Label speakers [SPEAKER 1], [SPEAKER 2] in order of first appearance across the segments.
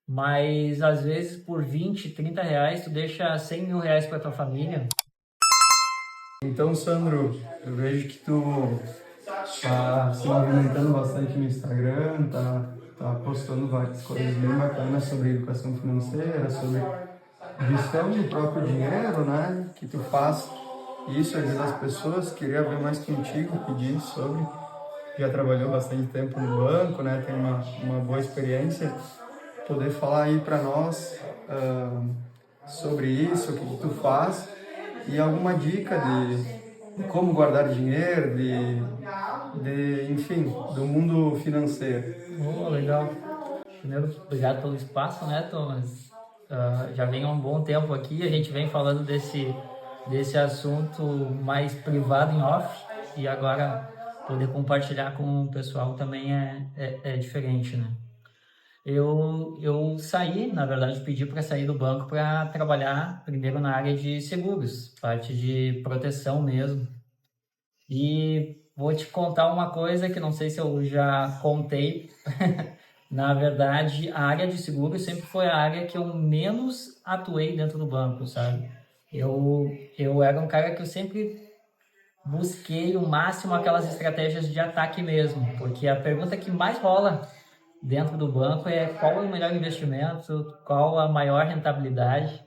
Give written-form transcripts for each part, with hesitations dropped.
[SPEAKER 1] mas às vezes por 20, 30 reais tu deixa 100 mil reais para tua família.
[SPEAKER 2] Então, Sandro, eu vejo que tu tá se movimentando bastante no Instagram, tá postando várias coisas bem bacanas sobre educação financeira, sobre gestão do próprio dinheiro, né? Que tu faz isso ajuda as pessoas. Queria ver mais contigo, pedir sobre. Já trabalhou bastante tempo no banco, né? Tem uma boa experiência. Poder falar aí para nós sobre isso, o que que tu faz e alguma dica de como guardar dinheiro, enfim, do mundo financeiro.
[SPEAKER 1] Oh, legal. Primeiro, obrigado pelo espaço, né, Thomas? Já vem há um bom tempo aqui, a gente vem falando desse assunto mais privado em off, e agora poder compartilhar com o pessoal também é diferente, né? Eu saí, na verdade, pedi para sair do banco para trabalhar primeiro na área de seguros, parte de proteção mesmo. E vou te contar uma coisa que não sei se eu já contei. Na verdade, a área de seguros sempre foi a área que eu menos atuei dentro do banco, sabe? Eu era um cara que eu sempre busquei o máximo aquelas estratégias de ataque mesmo, porque a pergunta que mais rola dentro do banco é qual é o melhor investimento, qual a maior rentabilidade.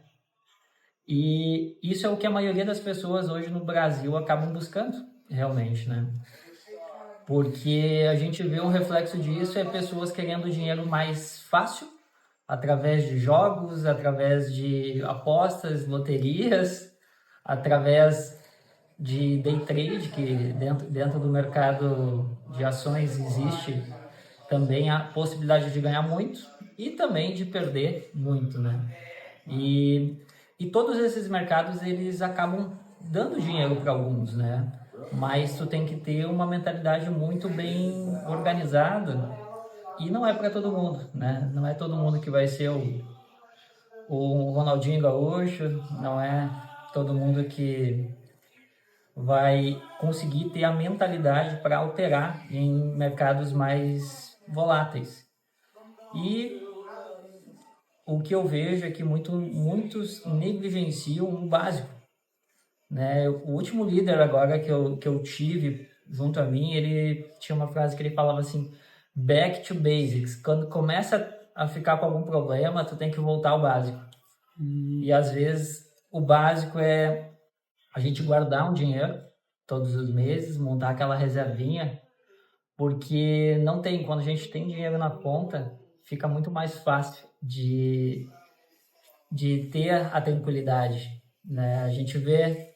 [SPEAKER 1] E isso é o que a maioria das pessoas hoje no Brasil acabam buscando, realmente, né? Porque a gente vê um reflexo disso é pessoas querendo dinheiro mais fácil, através de jogos, através de apostas, loterias, através de day trade, que dentro do mercado de ações existe também a possibilidade de ganhar muito e também de perder muito, né? E, e todos esses mercados, eles acabam dando dinheiro para alguns, né? Mas tu tem que ter uma mentalidade muito bem organizada e não é para todo mundo, né? Não é todo mundo que vai ser o Ronaldinho Gaúcho, não é todo mundo que vai conseguir ter a mentalidade para operar em mercados mais voláteis. E o que eu vejo é que muitos negligenciam o básico, né? O último líder agora que eu tive junto a mim, ele tinha uma frase que ele falava assim: back to basics. Quando começa a ficar com algum problema, tu tem que voltar ao básico. E às vezes o básico é a gente guardar um dinheiro todos os meses, montar aquela reservinha, porque não tem, quando a gente tem dinheiro na conta, fica muito mais fácil de ter a tranquilidade, né? A gente vê,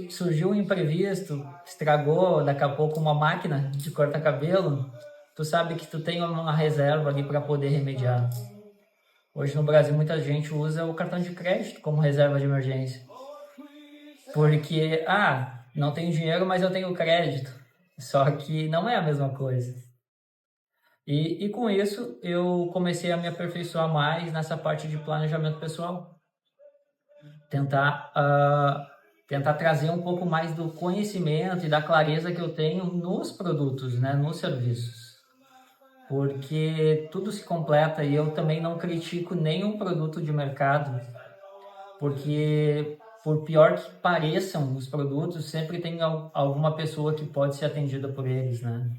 [SPEAKER 1] surgiu um imprevisto, estragou daqui a pouco uma máquina de cortar cabelo, tu sabe que tu tem uma reserva ali para poder remediar. Hoje no Brasil muita gente usa o cartão de crédito como reserva de emergência, porque, não tenho dinheiro, mas eu tenho crédito. Só que não é a mesma coisa. E com isso eu comecei a me aperfeiçoar mais nessa parte de planejamento pessoal. Tentar, tentar trazer um pouco mais do conhecimento e da clareza que eu tenho nos produtos, né, nos serviços. Porque tudo se completa e eu também não critico nenhum produto de mercado, porque por pior que pareçam os produtos, sempre tem alguma pessoa que pode ser atendida por eles, né?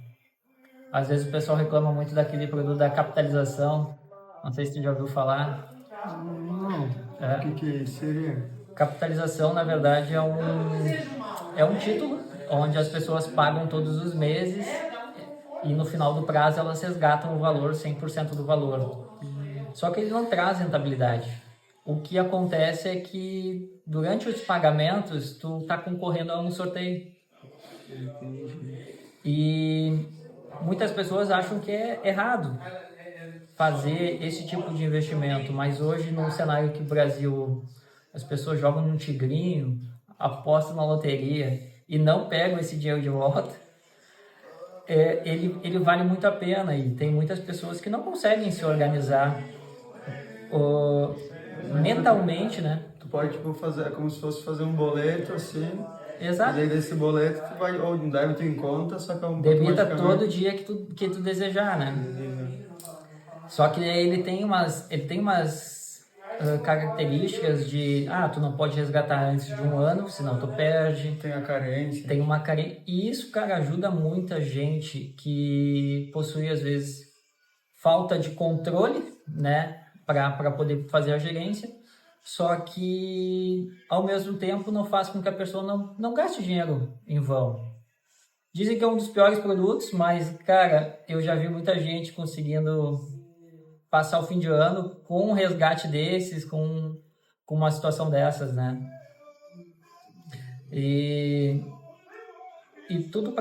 [SPEAKER 1] Às vezes o pessoal reclama muito daquele produto da capitalização, não sei se tu já ouviu falar.
[SPEAKER 2] Não, o que
[SPEAKER 1] É.
[SPEAKER 2] que seria?
[SPEAKER 1] Capitalização, na verdade, é um título onde as pessoas pagam todos os meses e no final do prazo elas resgatam o valor, 100% do valor. Só que ele não traz rentabilidade. O que acontece é que durante os pagamentos tu está concorrendo a um sorteio. E muitas pessoas acham que é errado fazer esse tipo de investimento, mas hoje no cenário que o Brasil as pessoas jogam no tigrinho, apostam na loteria e não pegam esse dinheiro de volta, ele vale muito a pena e tem muitas pessoas que não conseguem se organizar mentalmente, né?
[SPEAKER 2] Tu pode, tipo, fazer, é como se fosse fazer um boleto, assim, e
[SPEAKER 1] Exato.
[SPEAKER 2] daí desse boleto tu vai, ou um débito em conta, só que
[SPEAKER 1] Debita todo
[SPEAKER 2] automaticamente...
[SPEAKER 1] dia que tu desejar, né? Só que ele tem umas características de, tu não pode resgatar antes de um ano, senão tu perde.
[SPEAKER 2] Tem a carência.
[SPEAKER 1] Tem uma carência. E isso, cara, ajuda muita gente que possui, às vezes, falta de controle, né, para poder fazer a gerência. Só que, ao mesmo tempo, não faz com que a pessoa não gaste dinheiro em vão. Dizem que é um dos piores produtos, mas, cara, eu já vi muita gente conseguindo passar o fim de ano com um resgate desses, com uma situação dessas, né? E tudo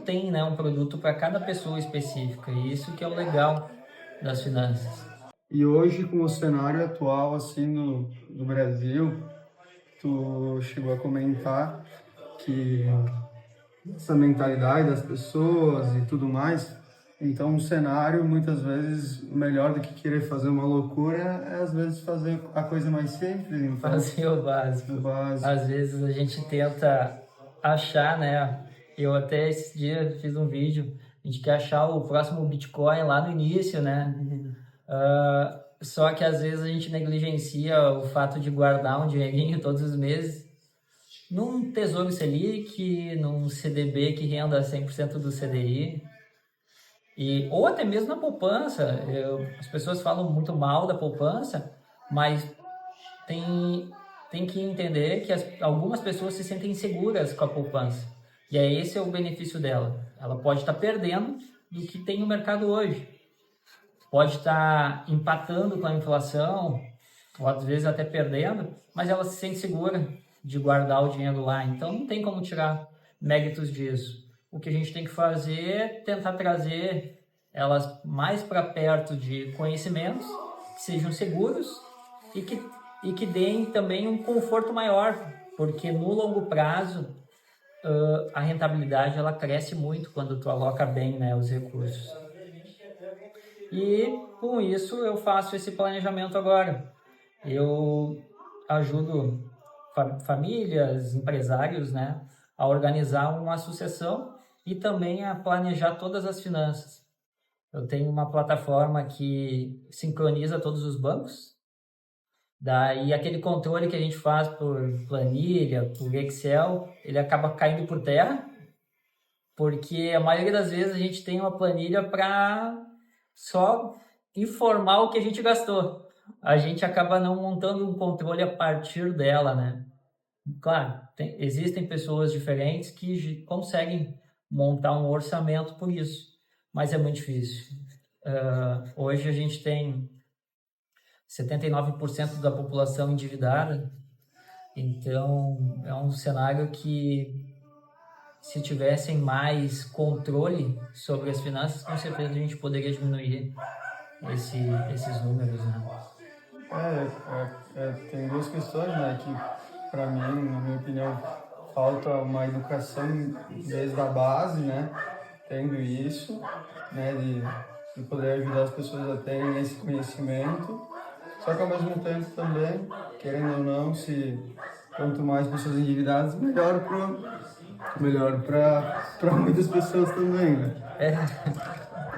[SPEAKER 1] tem, né, um produto para cada pessoa específica. E isso que é o legal das finanças.
[SPEAKER 2] E hoje, com o cenário atual, assim, no Brasil, tu chegou a comentar que essa mentalidade das pessoas e tudo mais, então um cenário, muitas vezes, melhor do que querer fazer uma loucura, é às vezes fazer a coisa mais simples. Então,
[SPEAKER 1] Fazer o básico. Às vezes a gente tenta achar, né? Eu até esse dia fiz um vídeo, a gente quer achar o próximo Bitcoin lá no início, né? Só que às vezes a gente negligencia o fato de guardar um dinheirinho todos os meses num Tesouro Selic, num CDB que renda 100% do CDI, ou até mesmo na poupança. As pessoas falam muito mal da poupança, mas tem que entender que algumas pessoas se sentem inseguras com a poupança. E esse é o benefício dela. Ela pode estar perdendo do que tem no mercado hoje. Pode estar empatando com a inflação, ou às vezes até perdendo, mas ela se sente segura de guardar o dinheiro lá. Então não tem como tirar méritos disso. O que a gente tem que fazer é tentar trazer elas mais para perto de conhecimentos que sejam seguros e que deem também um conforto maior, porque no longo prazo a rentabilidade ela cresce muito quando tu aloca bem, né, os recursos. E com isso eu faço esse planejamento agora. Eu ajudo famílias, empresários, né, a organizar uma sucessão e também a planejar todas as finanças. Eu tenho uma plataforma que sincroniza todos os bancos. Daí aquele controle que a gente faz por planilha, por Excel, ele acaba caindo por terra, porque a maioria das vezes a gente tem uma planilha para só informar o que a gente gastou. A gente acaba não montando um controle a partir dela, né? Claro, existem pessoas diferentes que conseguem montar um orçamento por isso, mas é muito difícil. Hoje a gente tem 79% da população endividada, então é um cenário que, se tivessem mais controle sobre as finanças, com certeza a gente poderia diminuir esses números, né?
[SPEAKER 2] Tem duas questões, né, que para mim, na minha opinião, falta uma educação desde a base, né, tendo isso, né, de poder ajudar as pessoas a terem esse conhecimento, só que ao mesmo tempo também, querendo ou não, quanto mais pessoas endividadas, melhor para muitas pessoas também, né?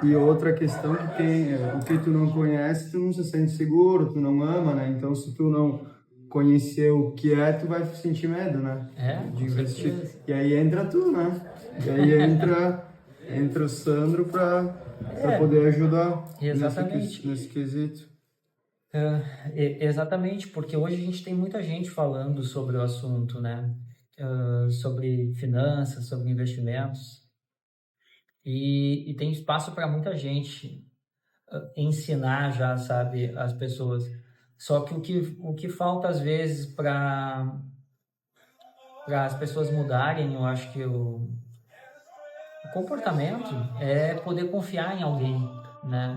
[SPEAKER 2] E outra questão que tem, o que tu não conhece, tu não se sente seguro, tu não ama, né? Então, se tu não conhecer o que é, tu vai sentir medo, né? De investir. E aí entra tu, né? E aí entra o Sandro para poder ajudar nesse quesito.
[SPEAKER 1] Exatamente, porque hoje a gente tem muita gente falando sobre o assunto, né? Sobre finanças, sobre investimentos. E tem espaço para muita gente ensinar já, sabe, as pessoas. Só que o que falta às vezes para as pessoas mudarem, eu acho que o comportamento é poder confiar em alguém, né?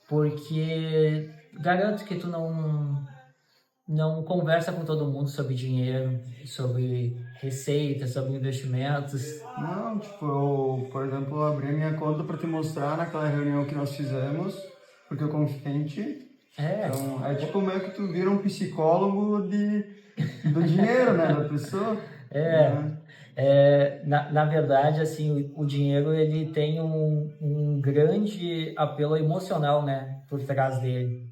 [SPEAKER 1] Porque garanto que tu não conversa com todo mundo sobre dinheiro, sobre receitas, sobre investimentos.
[SPEAKER 2] Não, tipo, por exemplo, eu abri a minha conta para te mostrar naquela reunião que nós fizemos, porque eu confiei em ti. Então, é tipo meio que tu vira um psicólogo do dinheiro, né, da pessoa.
[SPEAKER 1] Na verdade, assim, o dinheiro ele tem um grande apelo emocional, né, por trás dele.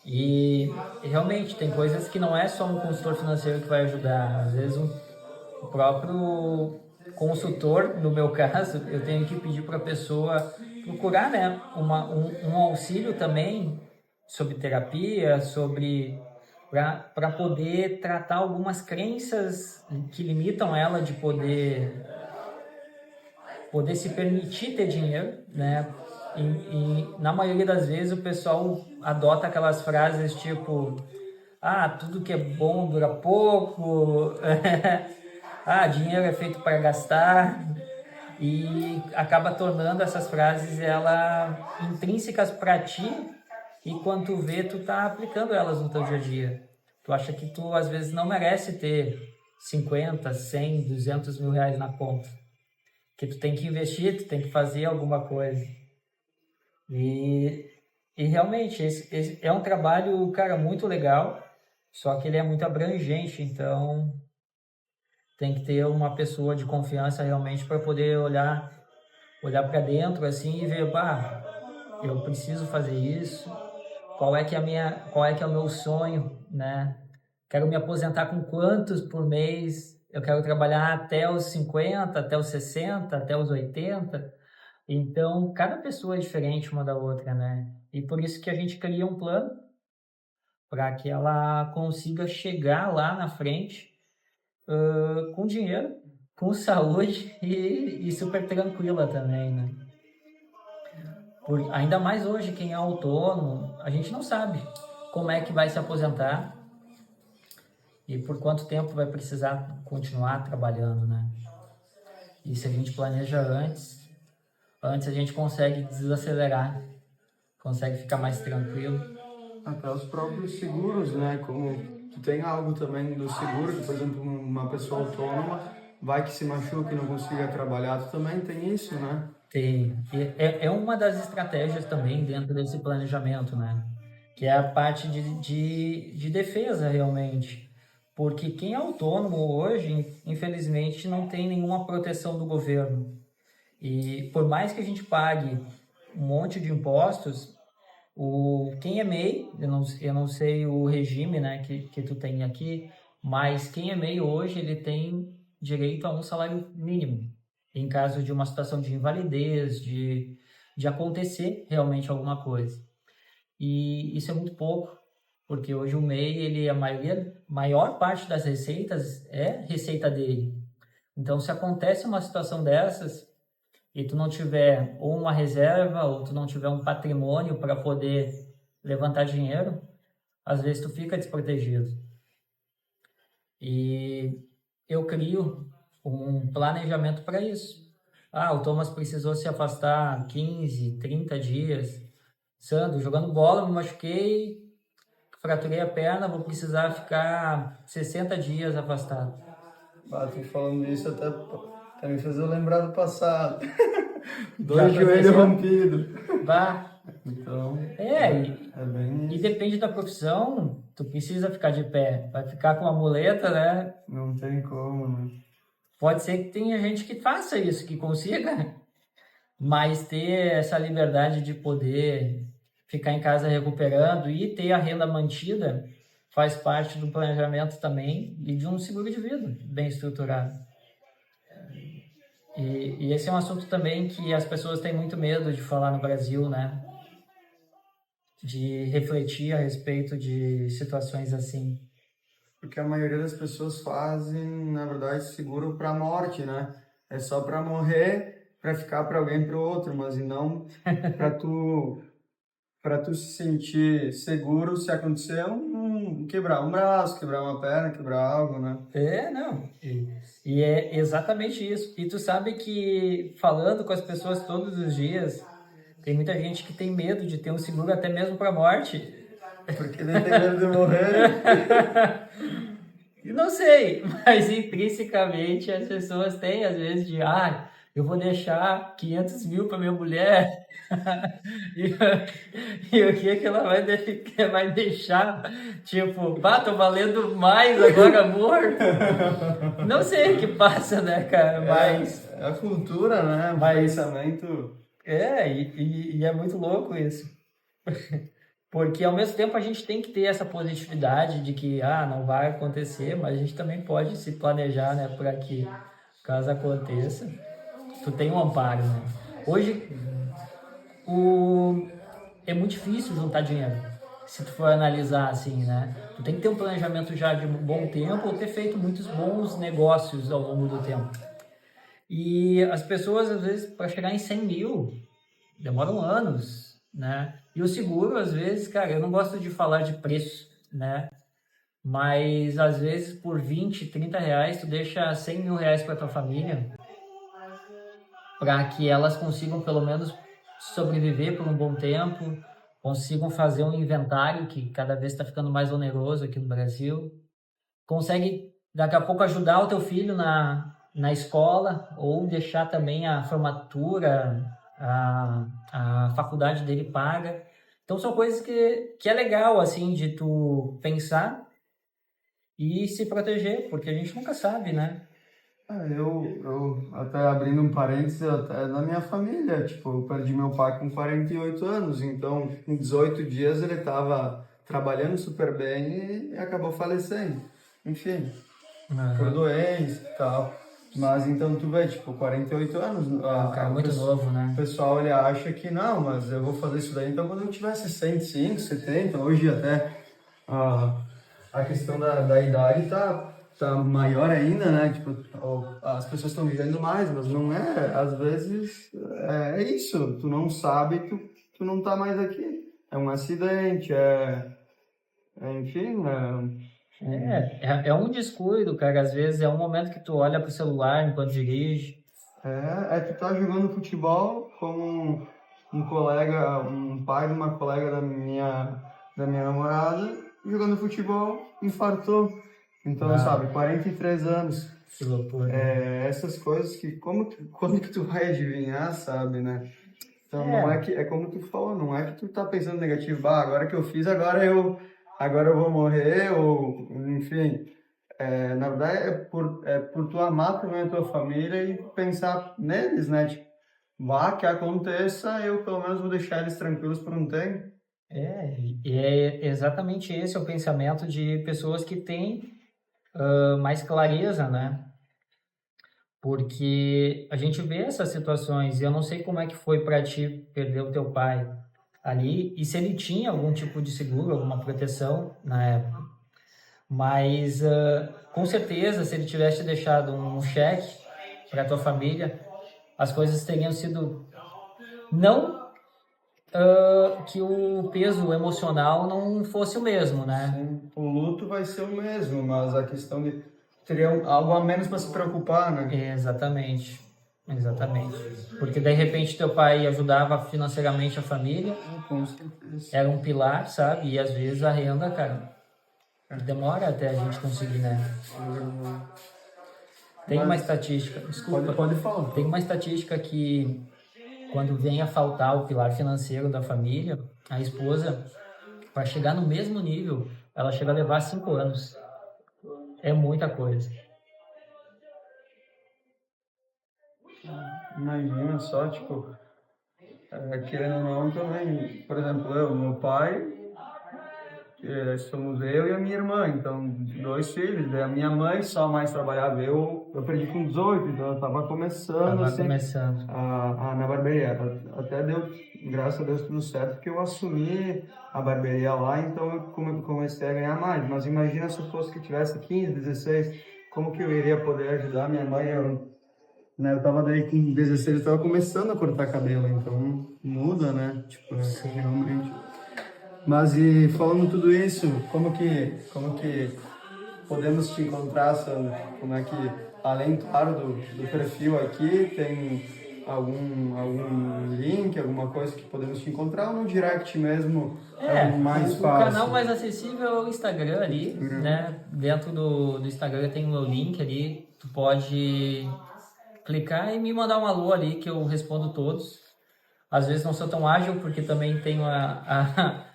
[SPEAKER 1] E realmente tem coisas que não é só um consultor financeiro que vai ajudar. Às vezes o próprio consultor, no meu caso, eu tenho que pedir para a pessoa procurar, né, um auxílio também sobre terapia, sobre para poder tratar algumas crenças que limitam ela de poder se permitir ter dinheiro, né? E na maioria das vezes o pessoal adota aquelas frases tipo, ah, tudo que é bom dura pouco, ah, dinheiro é feito para gastar, e acaba tornando essas frases ela intrínsecas para ti, e quando tu vê, tu tá aplicando elas no teu dia a dia. Tu acha que tu às vezes não merece ter 50, 100, 200 mil reais na conta, que tu tem que investir, tu tem que fazer alguma coisa. E, e realmente, esse é um trabalho, cara, muito legal, só que ele é muito abrangente, então tem que ter uma pessoa de confiança realmente para poder olhar para dentro assim e ver, bah, eu preciso fazer isso, qual é que é o meu sonho, né? Quero me aposentar com quantos por mês? Eu quero trabalhar até os 50, até os 60, até os 80. Então, cada pessoa é diferente uma da outra, né? E por isso que a gente cria um plano para que ela consiga chegar lá na frente com dinheiro, com saúde e super tranquila também, né? Ainda mais hoje, quem é autônomo, a gente não sabe como é que vai se aposentar e por quanto tempo vai precisar continuar trabalhando, né? E se a gente planeja antes a gente consegue desacelerar, consegue ficar mais tranquilo.
[SPEAKER 2] Até os próprios seguros, né? Como tu tem algo também do seguro, que, por exemplo, uma pessoa autônoma vai que se machuca e não consiga trabalhar, tu também tem isso, né?
[SPEAKER 1] Tem. É uma das estratégias também dentro desse planejamento, né? Que é a parte de defesa, realmente. Porque quem é autônomo hoje, infelizmente, não tem nenhuma proteção do governo. E por mais que a gente pague um monte de impostos, quem é MEI, eu não sei o regime, né, que tu tem aqui, mas quem é MEI hoje, ele tem direito a um salário mínimo, em caso de uma situação de invalidez, de acontecer realmente alguma coisa. E isso é muito pouco, porque hoje o MEI, ele, maior parte das receitas é receita dele. Então, se acontece uma situação dessas, e tu não tiver ou uma reserva ou tu não tiver um patrimônio para poder levantar dinheiro, às vezes tu fica desprotegido. E eu crio um planejamento para isso. Ah, o Thomas precisou se afastar 15, 30 dias. Sandro, jogando bola, me machuquei, fraturei a perna, vou precisar ficar 60 dias afastado.
[SPEAKER 2] Ah, tu falando isso até me fez eu lembrar do passado.
[SPEAKER 1] Já
[SPEAKER 2] 2 joelhos
[SPEAKER 1] aconteceu?
[SPEAKER 2] rompidos.
[SPEAKER 1] Vá.
[SPEAKER 2] Então,
[SPEAKER 1] É,
[SPEAKER 2] bem
[SPEAKER 1] e
[SPEAKER 2] isso.
[SPEAKER 1] depende da profissão, tu precisa ficar de pé. Vai ficar com a muleta, né?
[SPEAKER 2] Não tem como, né?
[SPEAKER 1] Pode ser que tenha gente que faça isso, que consiga, mas ter essa liberdade de poder ficar em casa recuperando e ter a renda mantida faz parte do planejamento também e de um seguro de vida bem estruturado. E esse é um assunto também que as pessoas têm muito medo de falar no Brasil, né? De refletir a respeito de situações assim.
[SPEAKER 2] Porque a maioria das pessoas fazem, na verdade, seguro para morte, né? É só para morrer, para ficar para alguém, para o outro, mas e não para tu se sentir seguro se acontecer quebrar um braço, quebrar uma perna, quebrar algo, né?
[SPEAKER 1] Não. E é exatamente isso. E tu sabe que falando com as pessoas todos os dias, tem muita gente que tem medo de ter um seguro até mesmo para morte.
[SPEAKER 2] Porque daí tem medo de morrer.
[SPEAKER 1] Não sei, mas intrinsecamente as pessoas têm às vezes de eu vou deixar 500 mil para minha mulher e, e o que ela vai deixar? Tipo, pá, tô valendo mais agora, amor. Não sei o que passa, né, cara, mas...
[SPEAKER 2] É a cultura, né? O
[SPEAKER 1] Mas
[SPEAKER 2] pensamento.
[SPEAKER 1] e é muito louco isso. Porque ao mesmo tempo a gente tem que ter essa positividade de que não vai acontecer, mas a gente também pode se planejar, né, para que caso aconteça, tu tem um amparo, né? Hoje é muito difícil juntar dinheiro. Se tu for analisar assim, né? Tu tem que ter um planejamento já de um bom tempo ou ter feito muitos bons negócios ao longo do tempo. E as pessoas, às vezes, para chegar em 100 mil, demoram anos, né? E o seguro, às vezes, cara, eu não gosto de falar de preço, né? Mas, às vezes, por 20, 30 reais, tu deixa 100 mil reais para tua família, para que elas consigam, pelo menos, sobreviver por um bom tempo, consigam fazer um inventário, que cada vez está ficando mais oneroso aqui no Brasil, consegue, daqui a pouco, ajudar o teu filho na escola, ou deixar também a formatura, a faculdade dele paga. Então são coisas que é legal, assim, de tu pensar e se proteger, porque a gente nunca sabe, né?
[SPEAKER 2] Eu até abrindo um parênteses, até na minha família, tipo, eu perdi meu pai com 48 anos, então em 18 dias ele estava trabalhando super bem e acabou falecendo. Enfim, por doença e tal. Mas então tu vê, tipo, 48 anos,
[SPEAKER 1] É um cara muito novo, né?
[SPEAKER 2] o pessoal ele acha que não, mas eu vou fazer isso daí então quando eu tivesse 105, 70, hoje até a questão da idade tá maior ainda, né? Tipo, as pessoas estão vivendo mais, mas não é, às vezes é isso, tu não sabe, tu não tá mais aqui. É um acidente, enfim,
[SPEAKER 1] É um descuido, cara. Às vezes é um momento que tu olha pro celular enquanto dirige.
[SPEAKER 2] tu tá jogando futebol com um colega, um pai de uma colega da minha namorada, jogando futebol, infartou. Então, sabe, 43 anos.
[SPEAKER 1] Que loucura.
[SPEAKER 2] Essas coisas que, quando que tu vai adivinhar, sabe, né? Então, não é que, é como tu falou, não é que tu tá pensando negativo, agora que eu fiz, agora eu vou morrer, ou, enfim. Na verdade, é por tu amar também a tua família e pensar neles, né? Tipo, vá que aconteça, eu pelo menos vou deixar eles tranquilos por um tempo.
[SPEAKER 1] E é exatamente esse o pensamento de pessoas que têm mais clareza, né? Porque a gente vê essas situações, e eu não sei como é que foi para ti perder o teu pai ali, e se ele tinha algum tipo de seguro, alguma proteção na época. Mas com certeza, se ele tivesse deixado um cheque para tua família, as coisas teriam sido não que o peso emocional não fosse o mesmo, né?
[SPEAKER 2] Sim, o luto vai ser o mesmo, mas a questão de teria algo a menos para se preocupar, né?
[SPEAKER 1] Exatamente, exatamente. Porque de repente teu pai ajudava financeiramente a família,
[SPEAKER 2] Com certeza.
[SPEAKER 1] era um pilar, sabe? E às vezes a renda, cara, demora até a gente conseguir, né? Tem uma
[SPEAKER 2] Mas
[SPEAKER 1] estatística, desculpa,
[SPEAKER 2] pode falar.
[SPEAKER 1] tem uma estatística que quando vem a faltar o pilar financeiro da família, a esposa, para chegar no mesmo nível, ela chega a levar 5 anos. É muita coisa.
[SPEAKER 2] Imagina só, tipo, querendo ou não também, por exemplo, meu pai, somos eu e a minha irmã, então, 2 filhos, daí a minha mãe só mais trabalhava, eu perdi com 18, então eu tava começando,
[SPEAKER 1] Tava
[SPEAKER 2] assim,
[SPEAKER 1] começando.
[SPEAKER 2] na barbearia, até deu, graças a Deus, tudo certo, porque eu assumi a barbearia lá, então eu comecei a ganhar mais, mas imagina se eu fosse que tivesse 15, 16, como que eu iria poder ajudar minha mãe, né, eu tava daí com 16, eu tava começando a cortar cabelo, então muda, né? Tipo, realmente. Mas e falando tudo isso, como que podemos te encontrar, Sandra? Como é que, além, claro, do perfil aqui, tem algum link, alguma coisa que podemos te encontrar ou no direct mesmo é o mais
[SPEAKER 1] o
[SPEAKER 2] fácil?
[SPEAKER 1] canal mais acessível é o Instagram ali, né? Dentro do Instagram tem o meu link ali, tu pode clicar e me mandar um alô ali que eu respondo todos. Às vezes não sou tão ágil porque também tenho a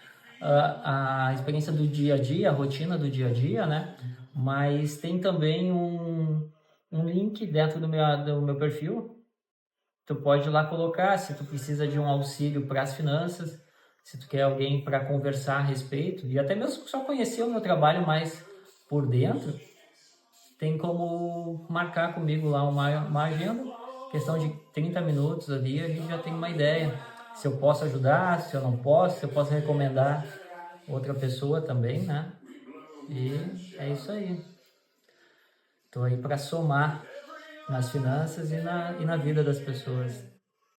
[SPEAKER 1] experiência do dia a dia, a rotina do dia a dia, né? Mas tem também um link dentro do meu perfil. Tu pode ir lá colocar se tu precisa de um auxílio para as finanças, se tu quer alguém para conversar a respeito, e até mesmo só conhecer o meu trabalho mais por dentro, tem como marcar comigo lá uma agenda, questão de 30 minutos ali, a gente já tem uma ideia se eu posso ajudar, se eu não posso, se eu posso recomendar outra pessoa também, né? E é isso aí. Estou aí para somar nas finanças e na vida das pessoas.